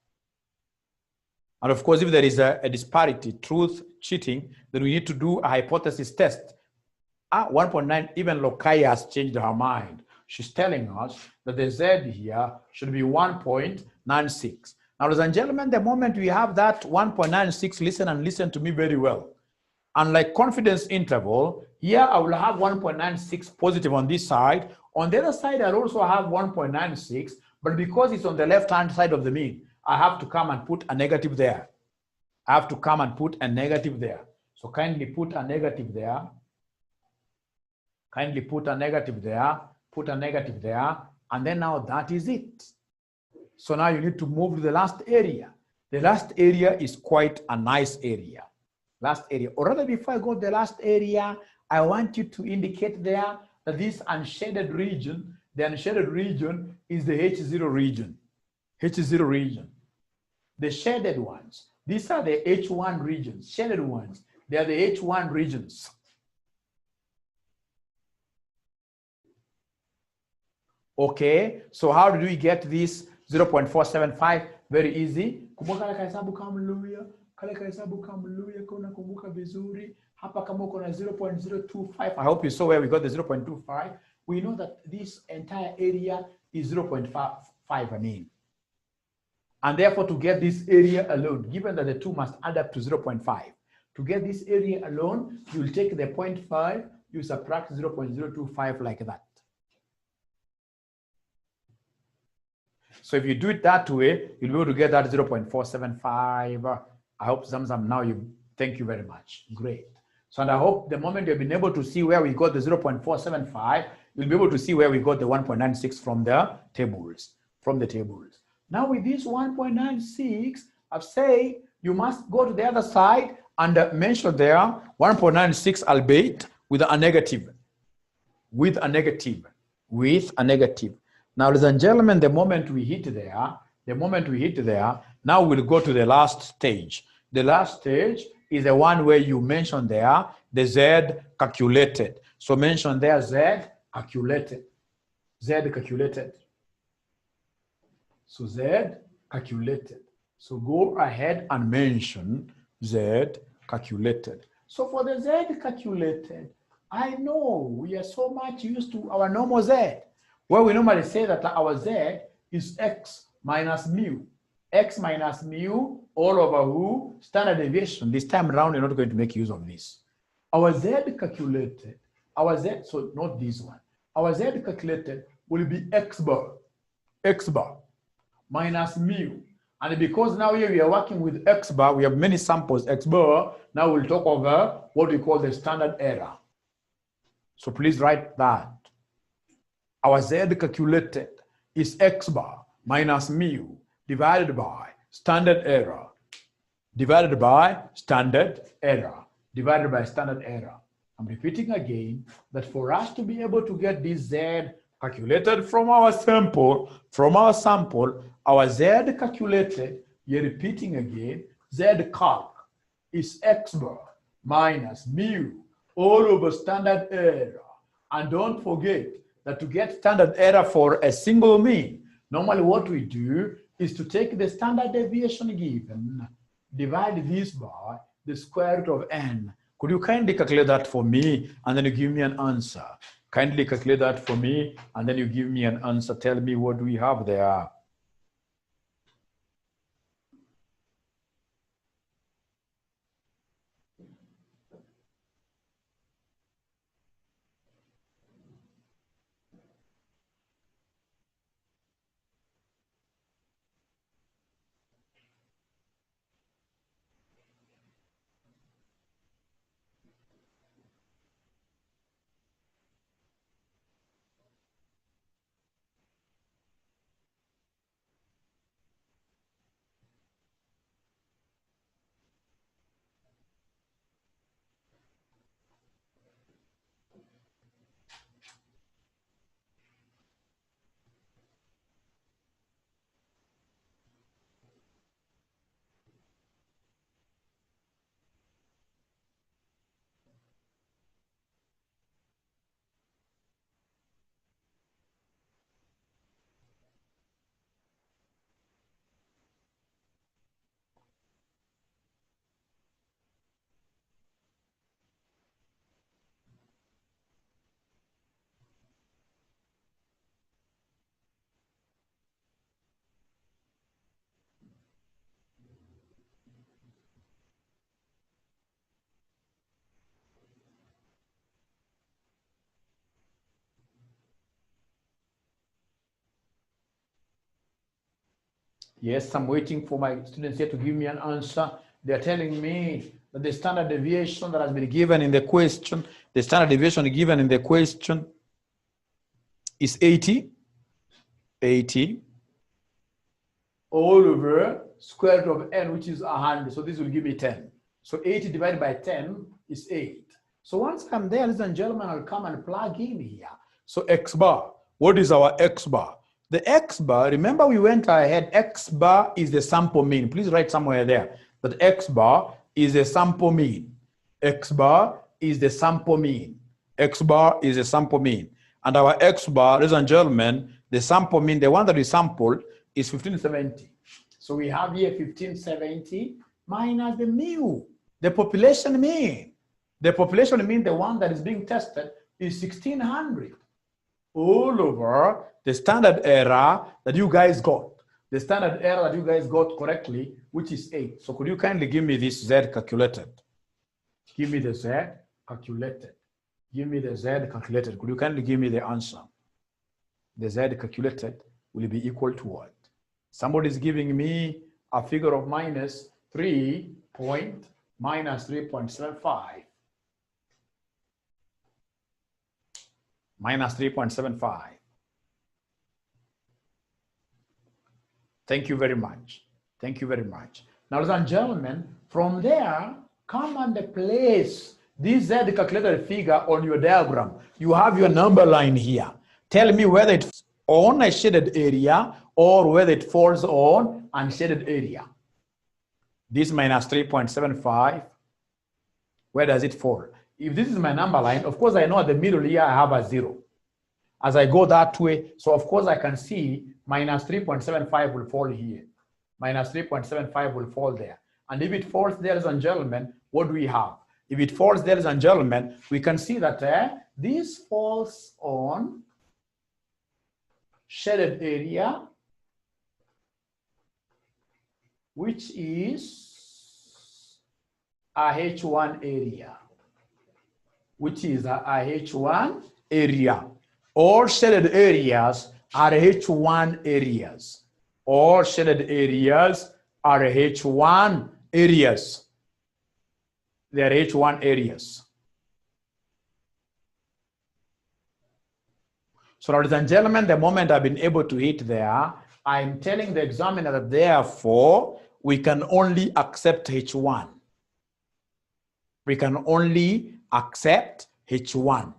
And of course, if there is a disparity, truth, cheating, then we need to do a hypothesis test. 1.9, even Lokai has changed her mind. She's telling us that the Z here should be 1.96. Now, ladies and gentlemen, the moment we have that 1.96, listen and listen to me very well. Unlike confidence interval, here I will have 1.96 positive on this side. On the other side, I'll also have 1.96, but because it's on the left-hand side of the mean, I have to come and put a negative there. I have to come and put a negative there. So kindly put a negative there. Kindly put a negative there. Put a negative there, and then now that is it. So now you need to move to the last area. The last area is quite a nice area. Last area, or rather before I go to the last area, I want you to indicate there that this unshaded region, the unshaded region is the H0 region. H0 region. The shaded ones, these are the H1 regions. Shaded ones, they are the H1 regions. Okay, so how do we get this 0.475? Very easy. Kumbuka kale kahesabu kamluya, kale kahesabu kamluya kuna kumbuka vizuri. Hapa kama uko na 0.025. I hope you saw where we got the 0.25. We know that this entire area is 0.5, I mean. And therefore, to get this area alone, given that the two must add up to 0.5, to get this area alone, you will take the 0.5, you subtract 0.025 like that. So if you do it that way, you'll be able to get that 0.475. I hope Zamzam now thank you very much. Great. So and I hope the moment you've been able to see where we got the 0.475, you'll be able to see where we got the 1.96 from the tables. Now with this 1.96, I've said you must go to the other side and mention there 1.96 albeit with a negative. Now, ladies and gentlemen, the moment we hit there, now we'll go to the last stage. The last stage is the one where you mention there the Z calculated. So mention there Z calculated. So Z calculated. So go ahead and mention Z calculated. So for the Z calculated, I know we are so much used to our normal Z, where we normally say that our Z is X minus mu. X minus mu all over who? Standard deviation. This time around, you're not going to make use of this. Our Z calculated, so not this one. Our Z calculated will be X bar minus mu. And because now here we are working with X bar, we have many samples X bar. Now we'll talk over what we call the standard error. So please write that. Our Z calculated is X bar minus mu divided by standard error, divided by standard error, divided by standard error. I'm repeating again that for us to be able to get this Z calculated from our sample, our Z calculated, you're repeating again, Z calc is X bar minus mu all over standard error. And don't forget that to get standard error for a single mean, normally what we do is to take the standard deviation given, divide this by the square root of n. Could you kindly calculate that for me and then you give me an answer? Kindly calculate that for me and then you give me an answer. Tell me what we have there. Yes, I'm waiting for my students here to give me an answer. They're telling me that the standard deviation that has been given in the question, the standard deviation given in the question is 80 all over square root of n, which is 100. So this will give me 10. So 80 divided by 10 is 8. So once I'm there, ladies and gentlemen, I'll come and plug in here. So X bar, what is our X bar? The X bar, remember we went ahead, X bar is the sample mean. Please write somewhere there that X bar is the sample mean. X bar is the sample mean. X bar is the sample mean. And our X bar, ladies and gentlemen, the sample mean, the one that we sampled is 1570. So we have here 1570 minus the mu, the population mean. The population mean, the one that is being tested, is 1600 all over the standard error that you guys got. The standard error that you guys got correctly, which is 8. So could you kindly give me this Z calculated? Give me the Z calculated. Give me the Z calculated. Could you kindly give me the answer? The Z calculated will be equal to what? Somebody is giving me a figure of minus 3.75. Minus 3.75. Thank you very much. Thank you very much. Now, ladies and gentlemen, from there, come and place this Z calculated figure on your diagram. You have your number line here. Tell me whether it's on a shaded area or whether it falls on unshaded area. This minus 3.75, where does it fall? If this is my number line, of course I know at the middle here I have a 0. As I go that way, so of course I can see minus 3.75 will fall here. Minus 3.75 will fall there. And if it falls there, ladies and gentlemen, what do we have? If it falls there, ladies and gentlemen, we can see that this falls on shaded area, which is a H1 area, All shaded areas are H1 areas. All shaded areas are H1 areas. They are H1 areas. So, ladies and gentlemen, the moment I've been able to hit there, I'm telling the examiner that therefore we can only accept H1. We can only accept H1.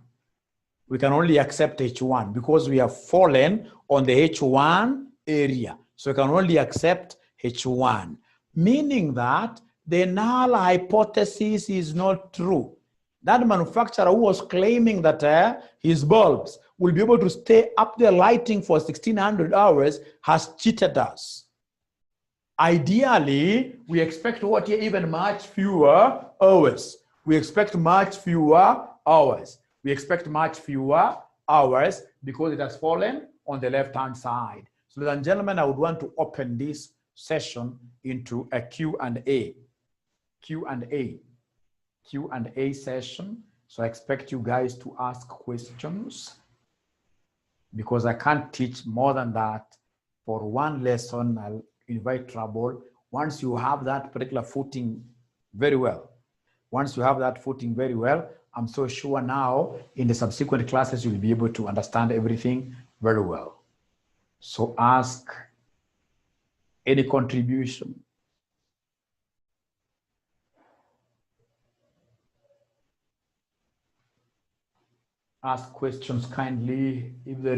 We can only accept H1 because we have fallen on the H1 area. So we can only accept H1, meaning that the null hypothesis is not true. That manufacturer who was claiming that his bulbs will be able to stay up there lighting for 1600 hours has cheated us. Ideally, we expect what here even much fewer hours. We expect much fewer hours. We expect much fewer hours because it has fallen on the left-hand side. So, ladies and gentlemen, I would want to open this session into a Q&A. Q&A session. So I expect you guys to ask questions because I can't teach more than that. For one lesson, I'll invite trouble. Once you have that particular footing very well, I'm so sure now in the subsequent classes, you'll be able to understand everything very well. So ask any contribution. Ask questions kindly if there